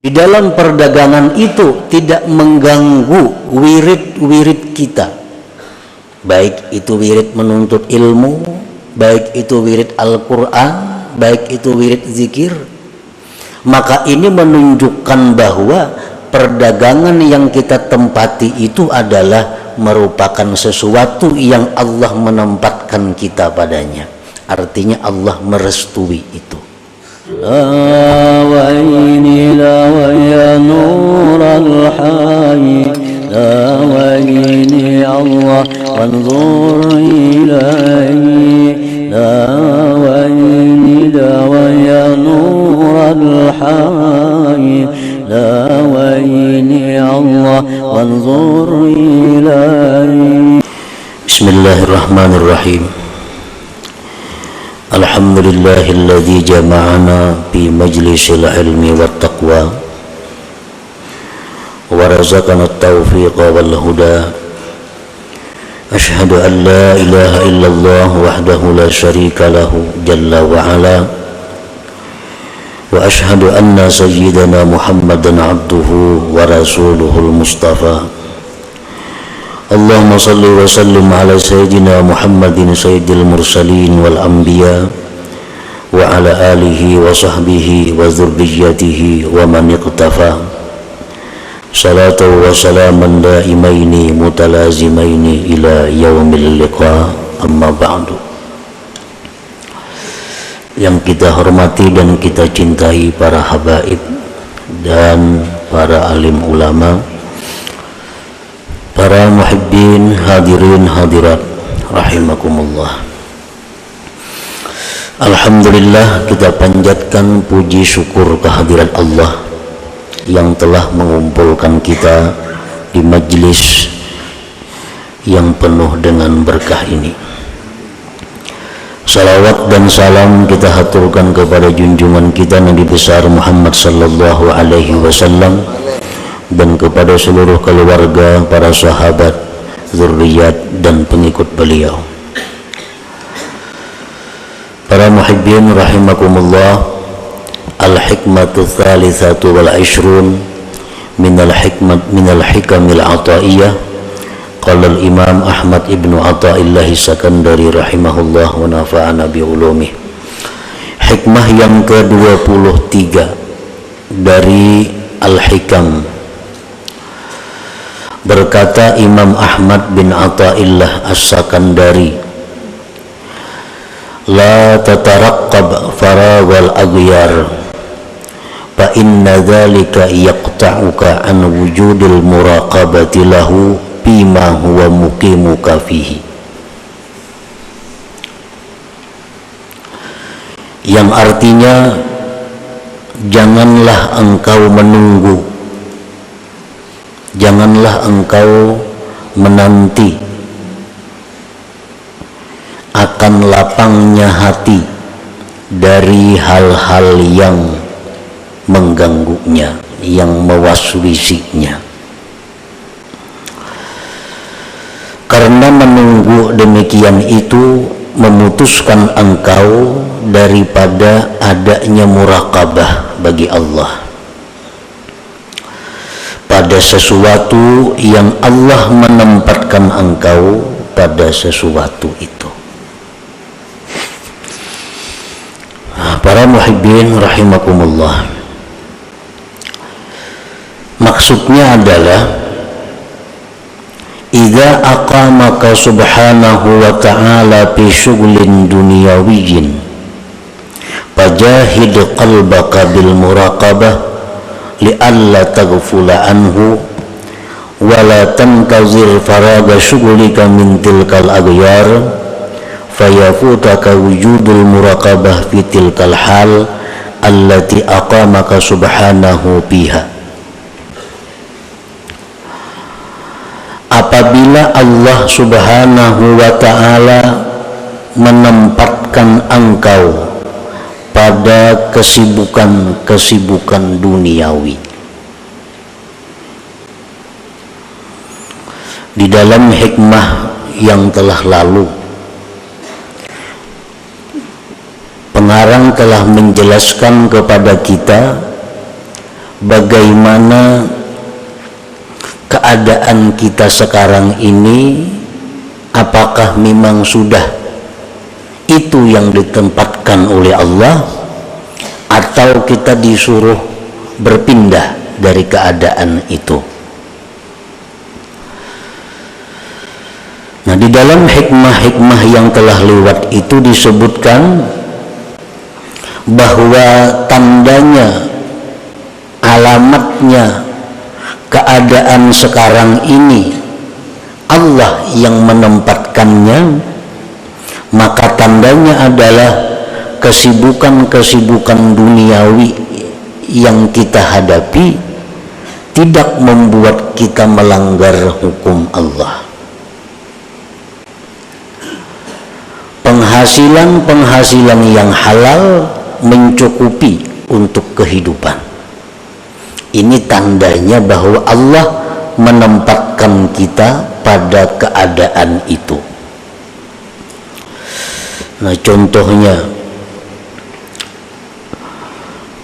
Di dalam perdagangan itu tidak mengganggu wirid-wirid kita, baik itu wirid menuntut ilmu, baik itu wirid Al-Quran, baik itu wirid zikir. Maka ini menunjukkan bahwa perdagangan yang kita tempati itu adalah merupakan sesuatu yang Allah menempatkan kita padanya. Artinya Allah merestui itu. La wa ini la wa ya nur al-hayy, la wa ini Allah wanzur ilaihi, la wa ini la wa ya nur al-hayy, la wa ini Allah wanzur ilaihi. Bismillahirrahmanirrahim. Alhamdulillahilladzi jama'ana fi majlisil ilmi wat taqwa wa razaqana at-taufiqa wal huda. Asyhadu an la ilaha illallah wahdahu la syarika lahu jalla wa ala, wa asyhadu anna sayyidana Muhammadan abduhu wa rasuluhul mustafa. Allahumma salli wa sallim ala sayyidina Muhammadin sayyidil mursalin wal anbiya wa ala alihi wa sahbihi wa dhurriyyatihi wa man iqtafa, salatu wa salaman daimaini mutalazimaini ila yaumil liqa, amma ba'du. Yang kita hormati dan kita cintai para habaib dan para alim ulama, para muhibbin, hadirin hadirat rahimakumullah. Alhamdulillah, kita panjatkan puji syukur kehadirat Allah yang telah mengumpulkan kita di majlis yang penuh dengan berkah ini. Salawat dan salam kita haturkan kepada junjungan kita Nabi besar Muhammad sallallahu alaihi wasallam dan kepada seluruh keluarga, para sahabat, zurriyat dan pengikut beliau. Para muhibbin rahimakumullah, al-hikmatu tsalitsatu wal 'ishrun minal hikamil ataiyah. Qala al-Imam Ahmad ibnu Athaillah Sakandari rahimahullah wa nafa'ana bi ulumih. Hikmah yang ke-23 dari Al-Hikam. Berkata Imam Ahmad bin Athaillah As-Sakandari, la tataraqqab faraghal aghyar fa inna dhalika yaqta'uka an wujudil muraqabati lahu bima huwa muqimuka fihi. Yang artinya, janganlah engkau menunggu, janganlah engkau menanti akan lapangnya hati dari hal-hal yang mengganggunya, yang mewaswisinya. Karena menunggu demikian itu memutuskan engkau daripada adanya muraqabah bagi Allah pada sesuatu yang Allah menempatkan engkau pada sesuatu itu. Para muhibbin rahimakumullah, maksudnya adalah idza aqamaka subhanahu wa ta'ala fi syughlin dunyawiyyin fajahid qalbaka bil muraqabah li'alla taghfula anhu wa la tankazir faraga syughlika min tilkal aghyar fayafutaka wujudul muraqabah fi tilkal hal allati aqamaka subhanahu biha. Apabila Allah subhanahu wa ta'ala menempatkan engkau pada kesibukan-kesibukan duniawi, di dalam hikmah yang telah lalu pengarang telah menjelaskan kepada kita bagaimana keadaan kita sekarang ini, apakah memang sudah itu yang ditempatkan oleh Allah, atau kita disuruh berpindah dari keadaan itu. Nah, di dalam hikmah-hikmah yang telah lewat itu disebutkan bahwa tandanya, alamatnya keadaan sekarang ini Allah yang menempatkannya, maka tandanya adalah kesibukan-kesibukan duniawi yang kita hadapi tidak membuat kita melanggar hukum Allah. Penghasilan yang halal mencukupi untuk kehidupan. Ini tandanya bahwa Allah menempatkan kita pada keadaan itu. Nah, contohnya,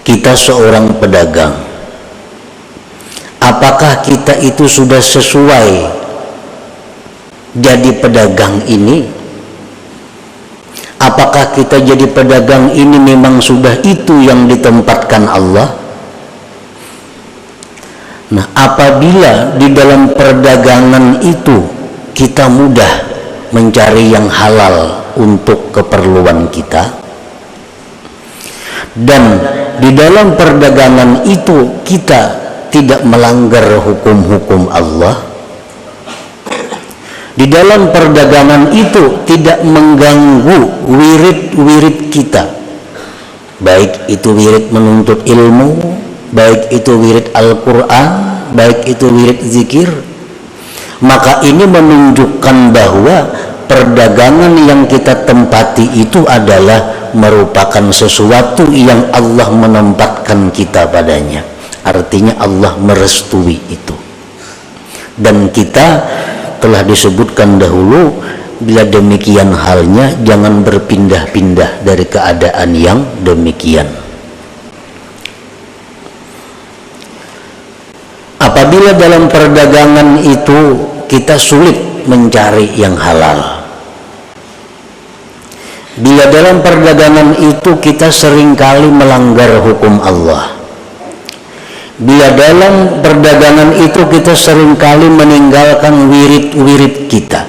kita seorang pedagang. Apakah kita itu sudah sesuai jadi pedagang ini? Apakah kita jadi pedagang ini memang sudah itu yang ditempatkan Allah? Nah, apabila di dalam perdagangan itu kita mudah mencari yang halal untuk keperluan kita, dan di dalam perdagangan itu kita tidak melanggar hukum-hukum Allah, di dalam perdagangan itu tidak mengganggu wirid-wirid kita, baik itu wirid menuntut ilmu, baik itu wirid Al-Quran, baik itu wirid zikir, maka ini menunjukkan bahwa perdagangan yang kita tempati itu adalah merupakan sesuatu yang Allah menempatkan kita padanya. Artinya Allah merestui itu. Dan kita telah disebutkan dahulu, bila demikian halnya jangan berpindah-pindah dari keadaan yang demikian. Apabila dalam perdagangan itu kita sulit mencari yang halal, bila dalam perdagangan itu kita seringkali melanggar hukum Allah, bila dalam perdagangan itu kita seringkali meninggalkan wirid-wirid kita,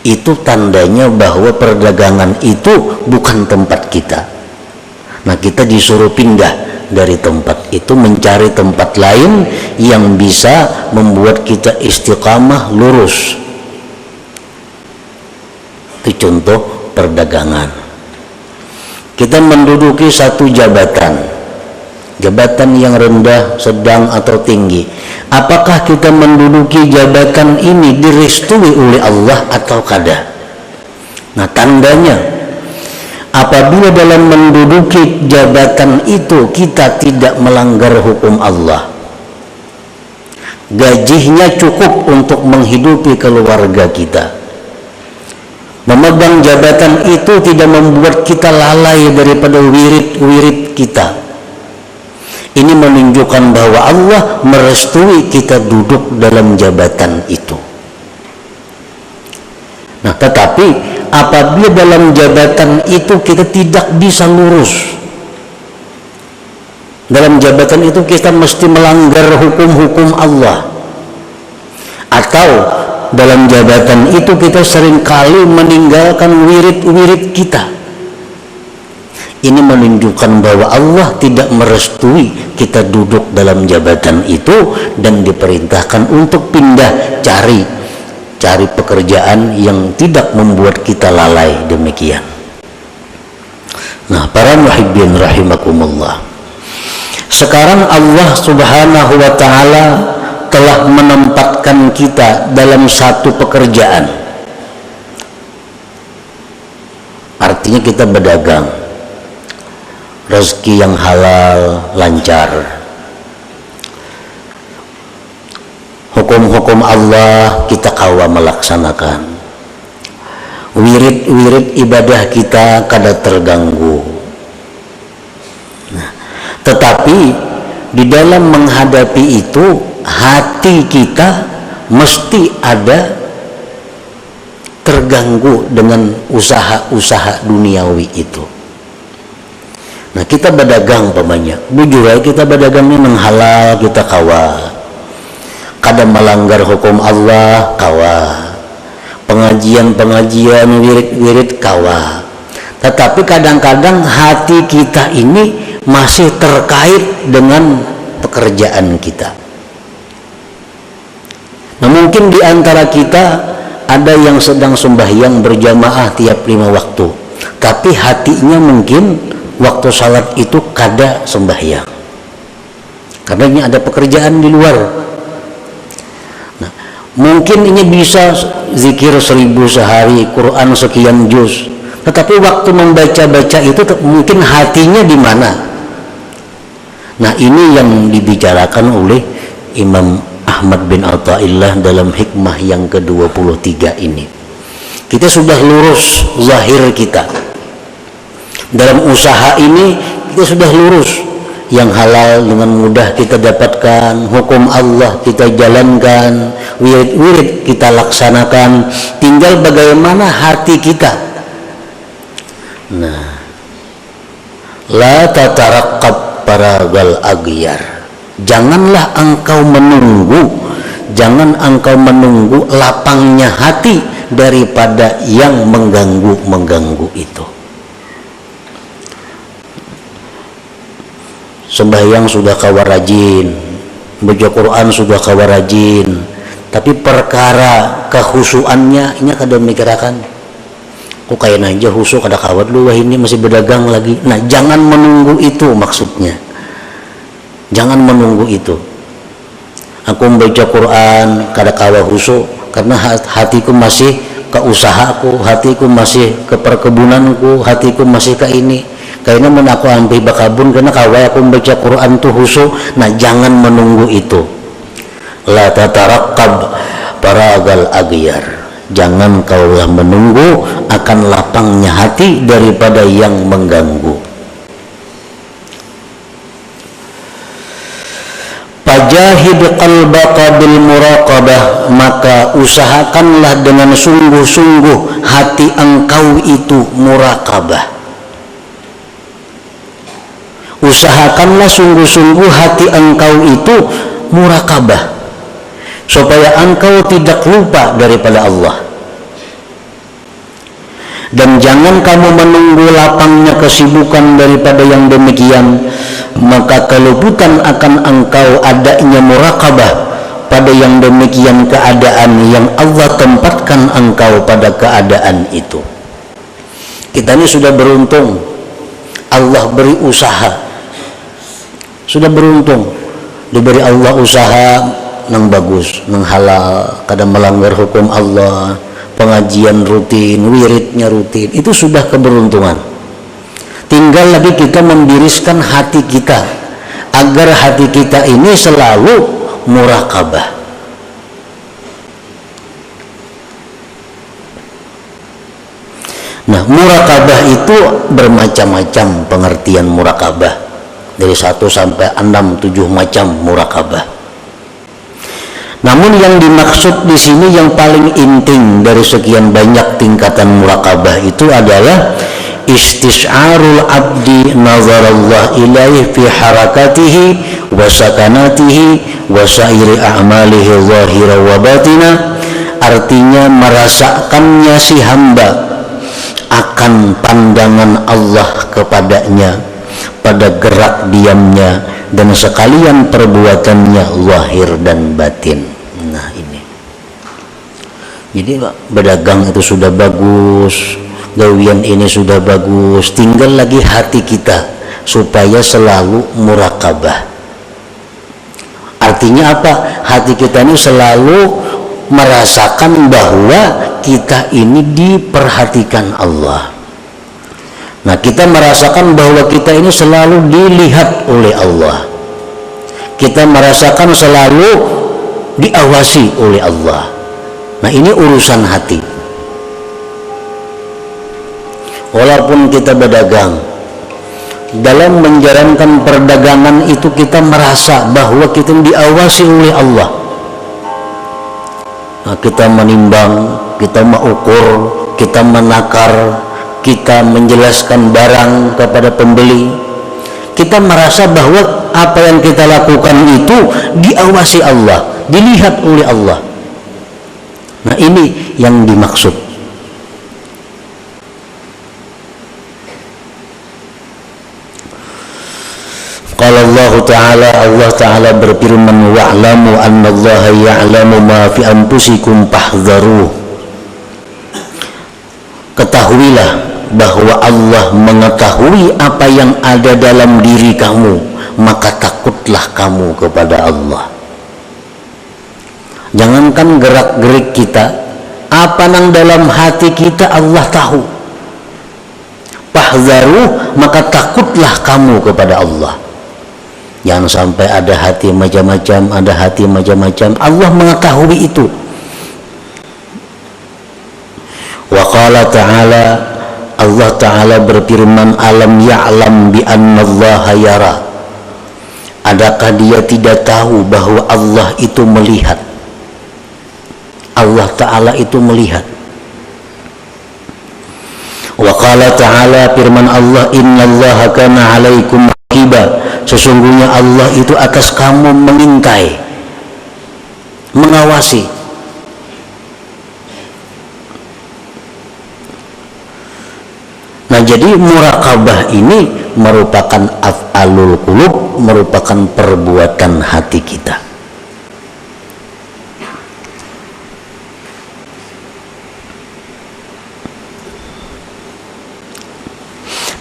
itu tandanya bahwa perdagangan itu bukan tempat kita. Nah, kita disuruh pindah dari tempat itu, mencari tempat lain yang bisa membuat kita istiqamah, lurus. Itu contoh perdagangan. Kita menduduki satu jabatan yang rendah, sedang atau tinggi. Apakah kita menduduki jabatan ini direstui oleh Allah atau kada? Nah, tandanya apabila dalam menduduki jabatan itu kita tidak melanggar hukum Allah, gajinya cukup untuk menghidupi keluarga kita, memegang jabatan itu tidak membuat kita lalai daripada wirid-wirid kita, ini menunjukkan bahwa Allah merestui kita duduk dalam jabatan itu. Nah, tetapi apabila dalam jabatan itu kita tidak bisa lurus, dalam jabatan itu kita mesti melanggar hukum-hukum Allah, atau dalam jabatan itu kita seringkali meninggalkan wirid-wirid kita, ini menunjukkan bahwa Allah tidak merestui kita duduk dalam jabatan itu dan diperintahkan untuk pindah, cari pekerjaan yang tidak membuat kita lalai demikian. Nah, para muhibbin rahimakumullah, sekarang Allah subhanahu wa ta'ala telah menempatkan kita dalam satu pekerjaan. Artinya kita berdagang, rezeki yang halal, lancar. Hukum-hukum Allah kita kawa melaksanakan. Wirid-wirid ibadah kita kada terganggu. Nah, tetapi di dalam menghadapi itu hati kita mesti ada terganggu dengan usaha-usaha duniawi itu. Nah, kita berdagang pamannya, bujur kita berdagangnya nang halal kita kawa, kada melanggar hukum Allah kawa, pengajian wirid kawa. Tetapi kadang-kadang hati kita ini masih terkait dengan pekerjaan kita. Nah, mungkin di antara kita ada yang sedang sembahyang berjamaah tiap 5 waktu, tapi hatinya mungkin waktu salat itu kada sembahyang, karena ini ada pekerjaan di luar. Nah, mungkin ini bisa zikir 1000 sehari, Quran sekian juz, tetapi waktu membaca-baca itu mungkin hatinya di mana? Nah, ini yang dibicarakan oleh Imam Ahmad bin Athaillah dalam hikmah yang ke-23 ini. Kita sudah lurus zahir kita. Dalam usaha ini kita sudah lurus, yang halal dengan mudah kita dapatkan, hukum Allah kita jalankan, wirid kita laksanakan, tinggal bagaimana hati kita. Nah, la tataraqqab paragal aghyar, jangan engkau menunggu lapangnya hati daripada yang mengganggu itu. Sembahyang sudah kawa rajin, baca Quran sudah kawa rajin, tapi perkara kehusuannya ini kada mikirakan. Kok kayak aja husu kada kawa dulu, wah ini masih berdagang lagi. Nah, jangan menunggu itu maksudnya. Jangan menunggu itu. Aku membaca Quran kada kawa husu karena hatiku masih ke usahaku, hatiku masih ke perkebunanku, hatiku masih ke ini. Kayaknya mun aku ambil bakabun karena kawai aku membaca Quran tuh husu. Nah, jangan menunggu itu. La tataraqqab paragal aghyar, jangan kaulah menunggu akan lapangnya hati daripada yang mengganggu. Fajahid qalbaka bil muraqabah, maka usahakanlah dengan sungguh-sungguh hati engkau itu muraqabah. Usahakanlah sungguh-sungguh hati engkau itu muraqabah, supaya engkau tidak lupa daripada Allah. Dan jangan kamu menunggu lapangnya kesibukan daripada yang demikian, maka keluputan akan engkau adanya muraqabah pada yang demikian keadaan yang Allah tempatkan engkau pada keadaan itu. Kita ini sudah beruntung, Allah beri usaha, sudah beruntung diberi Allah usaha nang bagus, nang halal, kada melanggar hukum Allah, pengajian rutin, wiridnya rutin, itu sudah keberuntungan. Tinggal lagi kita membiriskan hati kita agar hati kita ini selalu muraqabah. Nah, muraqabah itu bermacam-macam pengertian muraqabah. Dari 1 sampai 6, 7 macam muraqabah. Namun yang dimaksud di sini yang paling inti dari sekian banyak tingkatan muraqabah itu adalah istisyarul abdi nazarallah ilaih fi harakatihi wa sakanatihi wa sairi a'malihi zahira wa batina. Artinya merasakannya si hamba akan pandangan Allah kepadanya pada gerak diamnya dan sekalian perbuatannya zahir dan batin. Nah, ini jadi berdagang itu sudah bagus, gawian ini sudah bagus, tinggal lagi hati kita supaya selalu muraqabah. Artinya apa? Hati kita ini selalu merasakan bahwa kita ini diperhatikan Allah. Nah, kita merasakan bahwa kita ini selalu dilihat oleh Allah. Kita merasakan selalu diawasi oleh Allah. Nah, ini urusan hati. Walaupun kita berdagang, dalam menjalankan perdagangan itu kita merasa bahwa kita diawasi oleh Allah. Nah, kita menimbang, kita mengukur, kita menakar, kita menjelaskan barang kepada pembeli. Kita merasa bahwa apa yang kita lakukan itu diawasi Allah, dilihat oleh Allah. Nah, ini yang dimaksud. Qala Allah Ta'ala berfirman, wa'lamu annallaha ya'lamu ma fi anfusikum fahdharuh. Ketahuilah bahwa Allah mengetahui apa yang ada dalam diri kamu, maka takutlah kamu kepada Allah. Jangankan gerak-gerik kita, apa yang dalam hati kita Allah tahu. Fahdharuh, maka takutlah kamu kepada Allah. Jangan sampai ada hati macam-macam, Allah mengetahui itu. Wa qala ta'ala, Allah Ta'ala berfirman, alam ya'lam bi annallaha yara. Adakah dia tidak tahu bahwa Allah itu melihat? Allah Ta'ala itu melihat. Wa qala ta'ala, firman Allah, innallaha kana 'alaikum raqiba. Sesungguhnya Allah itu atas kamu mengintai, mengawasi. Nah, jadi muraqabah ini merupakan af'alul qulub, merupakan perbuatan hati kita.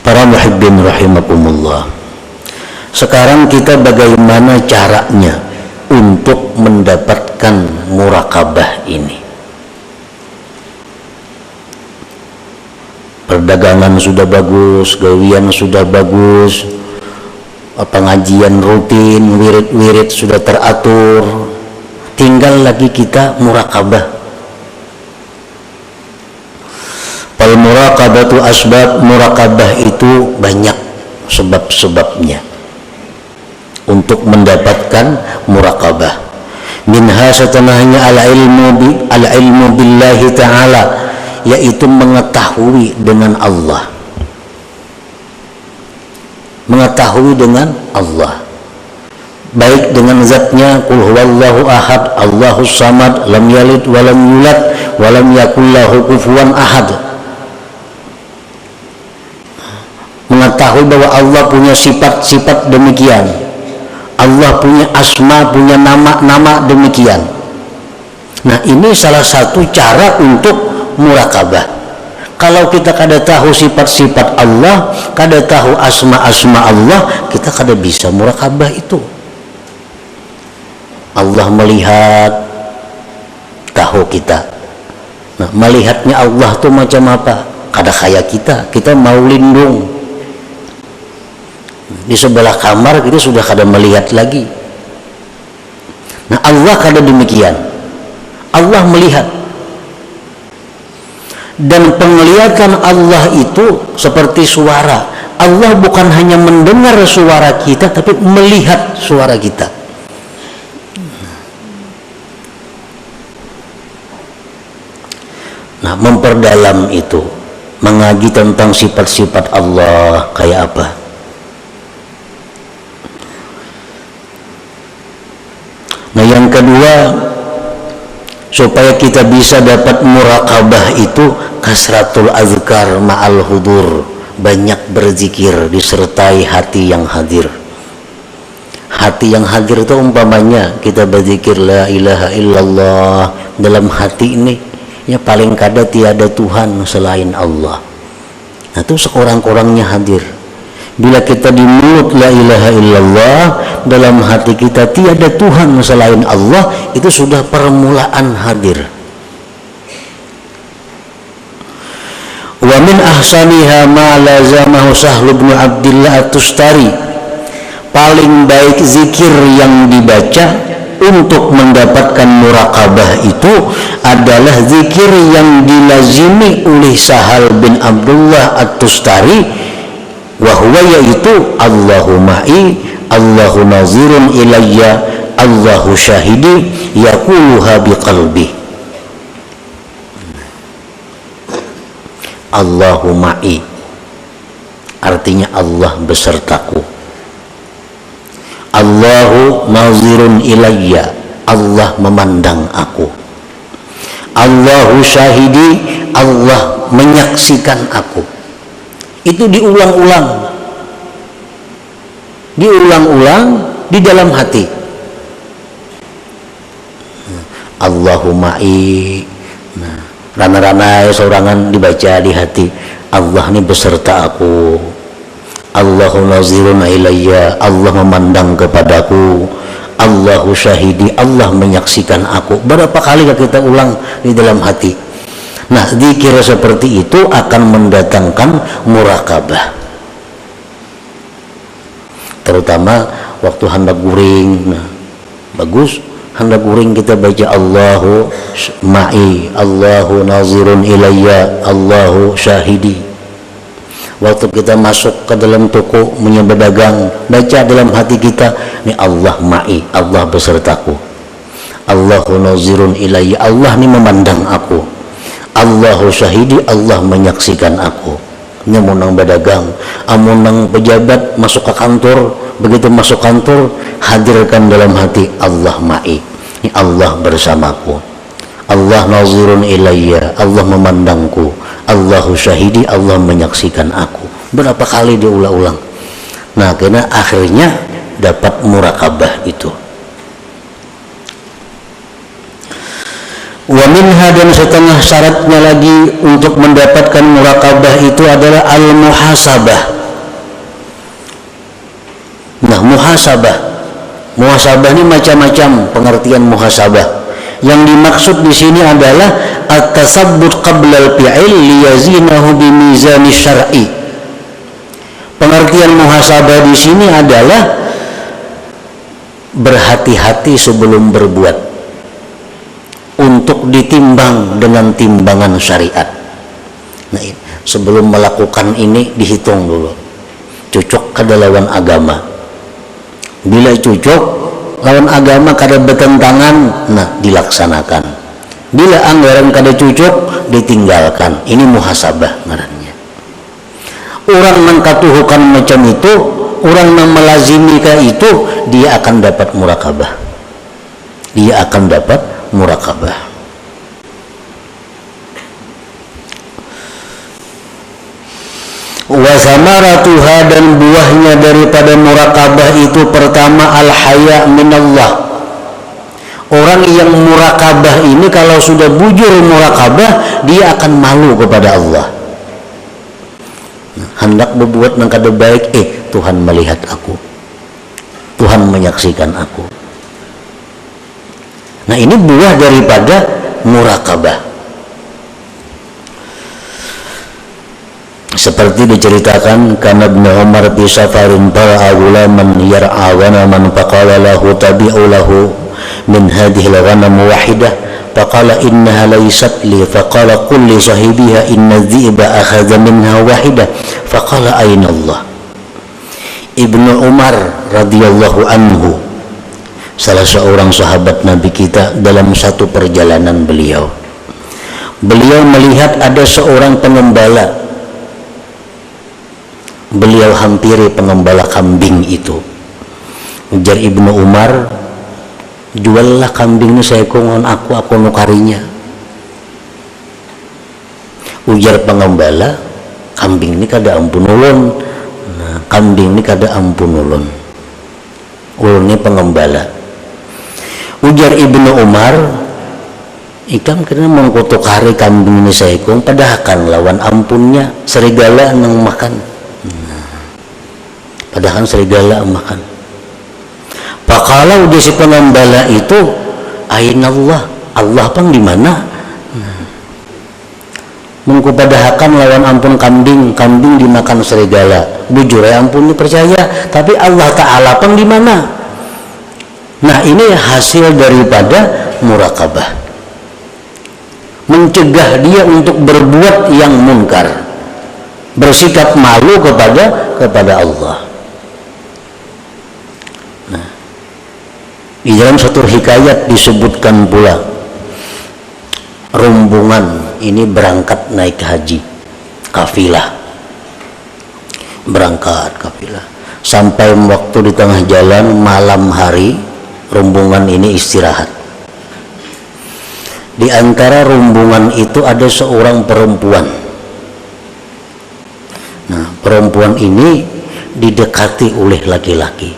Para muhibbin rahimakumullah. Sekarang kita bagaimana caranya untuk mendapatkan muraqabah ini? Perdagangan sudah bagus, gawian sudah bagus, pengajian rutin, wirid-wirid sudah teratur, tinggal lagi kita muraqabah. Fal muraqabatu asbab, muraqabah itu banyak sebab-sebabnya untuk mendapatkan muraqabah. Minha setanahnya al-ilmu billahi ta'ala, yaitu mengetahui dengan Allah. Mengetahui dengan Allah, baik dengan zatnya, qul huwallahu ahad, Allahus samad, lam yalid walam yulad walam yakul lahu kufuwan ahad. Mengetahui bahwa Allah punya sifat-sifat demikian, Allah punya asma, punya nama-nama demikian. Nah, ini salah satu cara untuk muraqabah. Kalau kita kada tahu sifat-sifat Allah, kada tahu asma-asma Allah, kita kada bisa muraqabah itu. Allah melihat, tahu kita. Nah, melihatnya Allah tuh macam apa? Kada kayak kita mau lindung. Di sebelah kamar kita sudah kada melihat lagi. Nah, Allah kada demikian. Allah melihat. Dan penglihatan Allah itu seperti suara. Allah bukan hanya mendengar suara kita, tapi melihat suara kita. Nah, memperdalam itu, mengaji tentang sifat-sifat Allah kayak apa. Nah, yang kedua, supaya kita bisa dapat muraqabah itu kasratul azkar ma'al hudur, banyak berzikir disertai hati yang hadir. Hati yang hadir itu umpamanya kita berzikir la ilaha illallah, dalam hati ini ya paling kada tiada Tuhan selain Allah. Nah, itu sekurang-kurangnya hadir. Bila kita di mulut la ilaha illallah, dalam hati kita tiada Tuhan selain Allah, itu sudah permulaan hadir. Wa min ahsaniha ma lazamahu Sahl bin Abdillah At-Tustari. Paling baik zikir yang dibaca untuk mendapatkan muraqabah itu adalah zikir yang dilazimi oleh Sahal bin Abdullah At-Tustari, wa huwa yaitu Allahu ma'i, Allahu nazirun ilayya, Allahu syahidi, yaquluha biqalbi. Allahu ma'i artinya Allah besertaku. Allahu nazirun ilayya, Allah memandang aku. Allahu syahidi, Allah menyaksikan aku. Itu diulang-ulang di dalam hati. Allahu ma'i, nah, rana-rana seorangan dibaca di hati, Allah ini beserta aku. Allahu nazirun ilayya, Allah memandang kepadaku. Allahu syahidi, Allah menyaksikan aku. Berapa kali kita ulang di dalam hati. Nah, zikir seperti itu akan mendatangkan murakabah, terutama waktu hendak guring. Nah, bagus hendak guring kita baca Allahu ma'i, Allahu nazirun ilayya, Allahu syahidi. Waktu kita masuk ke dalam toko berdagang, baca dalam hati kita, ini Allah ma'i, Allah besertaku. Allahu nazirun ilayya, Allah ini memandang aku. Allahu syahidi, Allah menyaksikan aku. Ini munang berdagang, amunang pejabat masuk ke kantor, begitu masuk kantor hadirkan dalam hati Allah ma'i, ini Allah bersamaku. Allah nazirun ilayya, Allah memandangku. Allahu syahidi, Allah menyaksikan aku. Berapa kali diulang-ulang. Nah, karena akhirnya dapat murakabah itu. Wa minha, dan setengah syaratnya lagi untuk mendapatkan murakabah itu adalah al-muhasabah. Nah, muhasabah ini macam-macam pengertian muhasabah. Yang dimaksud di sini adalah at-tasabbut qabla al-fi'il liyazinahu bi mizan syar'i. Pengertian muhasabah di sini adalah berhati-hati sebelum berbuat, untuk ditimbang dengan timbangan syariat. Nah, sebelum melakukan ini dihitung dulu, cocok kada lawan agama. Bila cocok lawan agama kada bertentangan, nah dilaksanakan. Bila anggaran kada cocok, ditinggalkan. Ini muhasabah ngarannya. Orang yang katuhukan macam itu, orang yang melazimi itu, dia akan dapat murakabah. Wa samaratuha, dan buahnya daripada murakabah itu pertama al-haya minallah. Orang yang murakabah ini kalau sudah bujur murakabah, dia akan malu kepada Allah. Hendak berbuat yang kada baik, Tuhan melihat aku, Tuhan menyaksikan aku. Nah, ini buah daripada murakabah. Seperti diceritakan, kana Ibnu Umar bi safarin tara'a gulaman yar'a ghanaman faqala lahu tabi'u lahu min hadhihi al-ghanam wahidah faqala innaha laysat li faqala qul li sahibiha inna dhi'ba akhadha minha wahidah faqala ayna Allah. Ibnu Umar radhiyallahu anhu, salah seorang sahabat Nabi kita, dalam satu perjalanan beliau melihat ada seorang pengembala. Beliau hampiri pengembala kambing itu. Ujar Ibnu Umar, juallah kambing ini saya kongon aku nukarinya. Ujar pengembala, kambing ini kada ampun ulun. Nah, kambing ini kada ampun ulun. Ulun ini pengembala. Ujar Ibnu Umar, ikam kena mengkotok hari kambing ini saya kong, padahal lawan ampunnya serigala nang makan. Padahal serigala makan. Pakalau dia si pengembala itu, aina Allah pang di mana? Mengkupadahakan lawan ampun kambing dimakan serigala. Bujur ya ampun percaya, tapi Allah Ta'ala pang di mana? Nah, ini hasil daripada murakabah. Mencegah dia untuk berbuat yang munkar. bersikap malu kepada Allah. Nah, di dalam satu hikayat disebutkan pula rombongan ini berangkat naik haji, kafilah berangkat kafilah, sampai waktu di tengah jalan malam hari rombongan ini istirahat. Di antara rombongan itu ada seorang perempuan. Nah, perempuan ini didekati oleh laki-laki.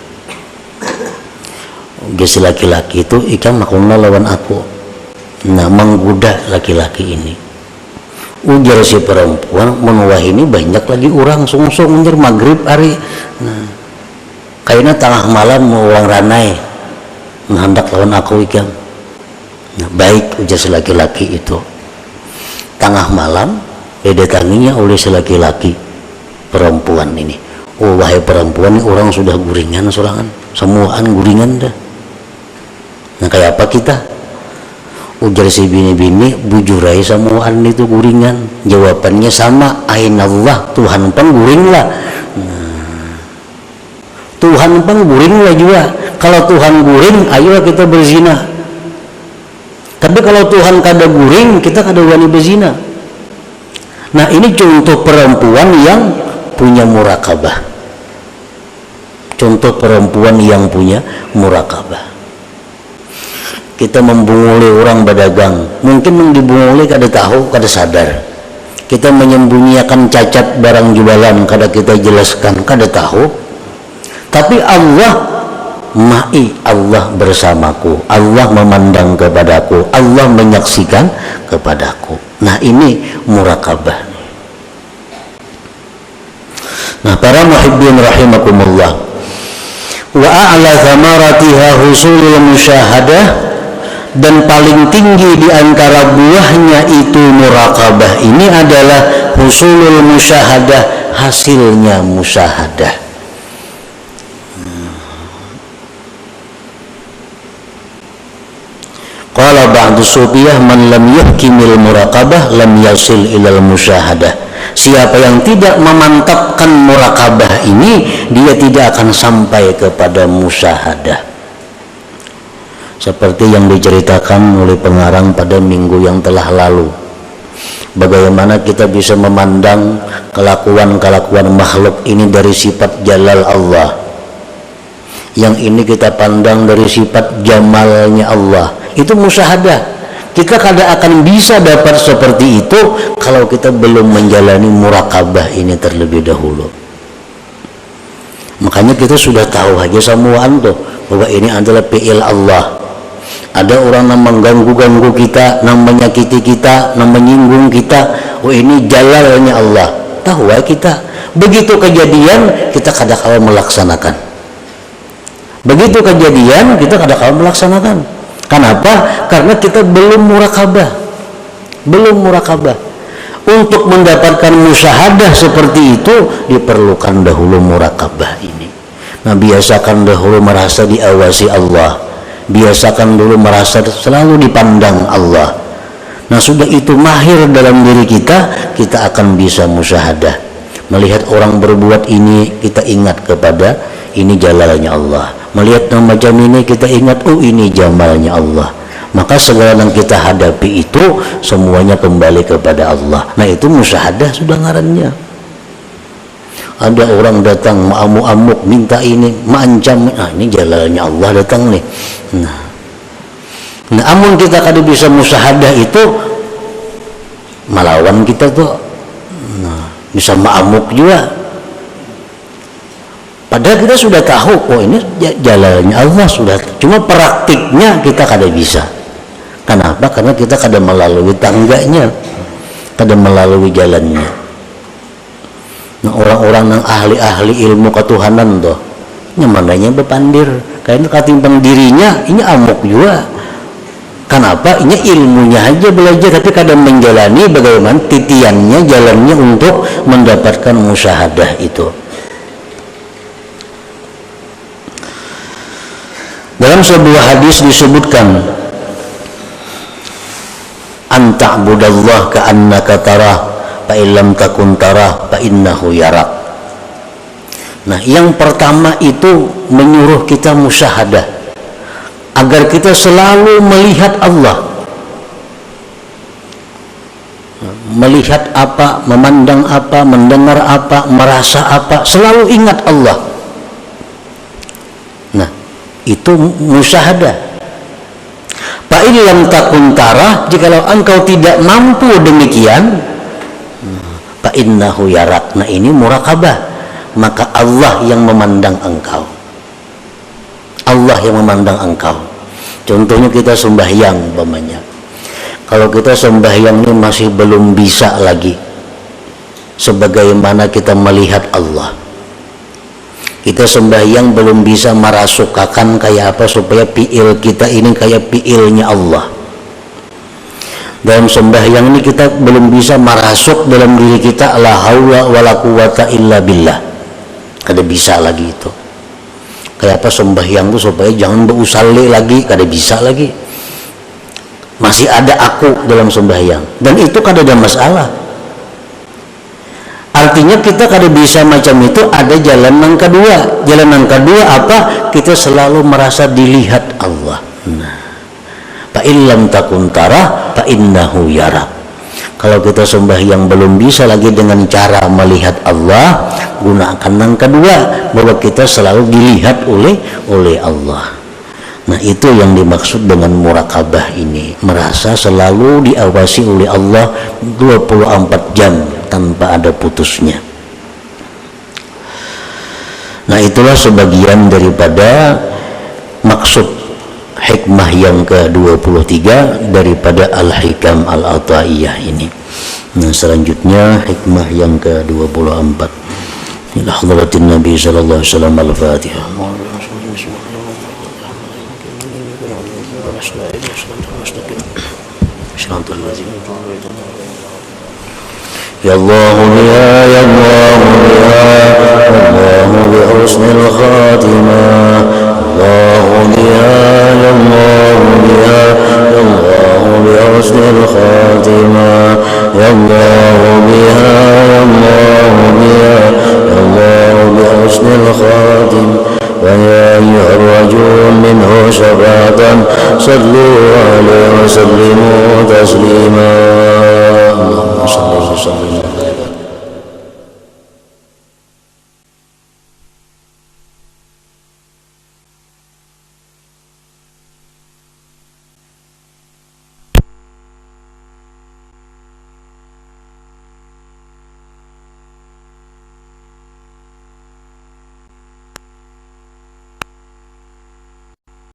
Si laki-laki itu ikan makunna lawan aku. Nah, menggoda laki-laki ini. Ujar si perempuan, menwah ini banyak lagi orang sungsung ujar maghrib hari. Nah, kayaknya tengah malam mau ulang ranai menghendak lawan aku ikan. Nah, baik, ujar si laki-laki itu. Tengah malam didatanginya oleh si laki-laki perempuan ini. Oh, wahai perempuan, ini orang sudah guringan sorangan, semuaan guringan dah. Nah, kayak apa kita? Ujar si bini-bini, bujurai semuaan itu guringan. Jawabannya sama, ainallah, Tuhan pun guring lah. Nah, Tuhan pun guring lah juga. Kalau Tuhan guring, ayo kita berzina. Tapi kalau Tuhan kada guring, kita kada wani berzina. Nah, ini contoh perempuan yang punya murakabah. Contoh perempuan yang punya murakabah. Kita membunguli orang berdagang, mungkin yang dibunguli kada tahu, kada sadar. Kita menyembunyikan cacat barang jualan, kada kita jelaskan, kada tahu. Tapi Allah ma'i, Allah bersamaku, Allah memandang kepadaku, Allah menyaksikan kepadaku. Nah, ini murakabah. Nah, para muhibbin rahimakumullah, wa a'la thamaratiha husulul musyahadah, dan paling tinggi di antara buahnya itu murakabah ini adalah husulul musyahadah, hasilnya musyahadah. Qala ba'du sufiyah, man lam yuhkimil murakabah lam yasil ilal musyahadah. Siapa yang tidak memantapkan murakabah ini, dia tidak akan sampai kepada musyahadah. Seperti yang diceritakan oleh pengarang pada minggu yang telah lalu, bagaimana kita bisa memandang kelakuan-kelakuan makhluk ini dari sifat jalal Allah, yang ini kita pandang dari sifat jamalnya Allah. Itu musyahadah. Kita kada akan bisa dapat seperti itu kalau kita belum menjalani murakabah ini terlebih dahulu. Makanya kita sudah tahu aja semuaan tuh bahwa ini adalah fi'il Allah. Ada orang yang mengganggu-ganggu kita, yang menyakiti kita, yang menyinggung kita. Oh, ini jalalnya Allah. Tahu ya kita. Begitu kejadian, kita kadang-kadang melaksanakan. Begitu kejadian, kita kadang-kadang melaksanakan. Kenapa? Karena kita belum murakabah. Belum murakabah. Untuk mendapatkan musyahadah seperti itu, diperlukan dahulu murakabah ini. Nah, biasakan dahulu merasa diawasi Allah. Biasakan dulu merasa selalu dipandang Allah. Nah, sudah itu mahir dalam diri kita, kita akan bisa musyahadah. Melihat orang berbuat ini, kita ingat kepada ini jalalnya Allah. Melihat yang macam ini, kita ingat, oh ini jamalnya Allah. Maka segala yang kita hadapi itu semuanya kembali kepada Allah. Nah, itu musyahadah sudah ngarannya. Ada orang datang amuk-amuk minta ini, mengancam, ini jalannya Allah datang nih. Nah, amun kita kada bisa musyahadah itu melawan kita tuh. Nah, bisa ma'amuk juga. Padahal kita sudah tahu, oh ini jalannya Allah sudah. Cuma praktiknya kita kada bisa. Kenapa? Karena kita kada melalui tangganya, kada melalui jalannya. Nah, orang-orang yang ahli-ahli ilmu ketuhanan tuh, nyamananya berpandir, kayaknya katimbang dirinya, ini amuk juga. Kenapa? Ini ilmunya aja belajar, tapi kadang menjalani bagaimana titiannya, jalannya untuk mendapatkan musyahadah itu. Dalam sebuah hadis disebutkan, anta'budallah ka'annaka tarah fa illam takun tarah fa innahu yarak. Nah, yang pertama itu menyuruh kita musyahadah agar kita selalu melihat Allah. Melihat apa, memandang apa, mendengar apa, merasa apa, selalu ingat Allah. Nah, itu musyahadah. Fa illam takun tarah, jikalau engkau tidak mampu demikian, fa innahu yarak. Nah, ini muraqabah, maka Allah yang memandang engkau. Allah yang memandang engkau. Contohnya kita sembahyang umpamanya. Kalau kita sembahyang ini masih belum bisa lagi sebagaimana kita melihat Allah. Kita sembahyang belum bisa merasukakan kayak apa supaya fi'il kita ini kayak fi'ilnya Allah. Dalam sembahyang ini kita belum bisa merasuk dalam diri kita la haula wala quwata illa billah. Kada bisa lagi itu. Kayak apa sembahyang itu supaya jangan berusalli lagi, kada bisa lagi. Masih ada aku dalam sembahyang, dan itu kada ada masalah. Artinya kita kada bisa macam itu. Ada jalan yang kedua. Jalan yang kedua apa? Kita selalu merasa dilihat Allah. Nah, fa illam takun tarah fa innahu yarak. Kalau kita sembahyang belum bisa lagi dengan cara melihat Allah, gunakan yang kedua, bahwa kita selalu dilihat oleh Allah. Nah, itu yang dimaksud dengan muraqabah ini, merasa selalu diawasi oleh Allah 24 jam tanpa ada putusnya. Nah, itulah sebagian daripada maksud hikmah yang ke-23 daripada Al-Hikam Al-Ataiyah ini. Nah, selanjutnya hikmah yang ke-24 ila hadratin Nabi sallallahu alaihi wasallam. Al-Fatihah. Ya Allah ya Allah Allah bi husnil khatimah. Allah ya Allah ya Allah bi husnil khatimah. Ya Allah ya Allah ya Allah bi husnil khatimah. ويا أيها الرجل منه شفاعة صلوا عليه وسلموا تسليما. اللهم صل وسلم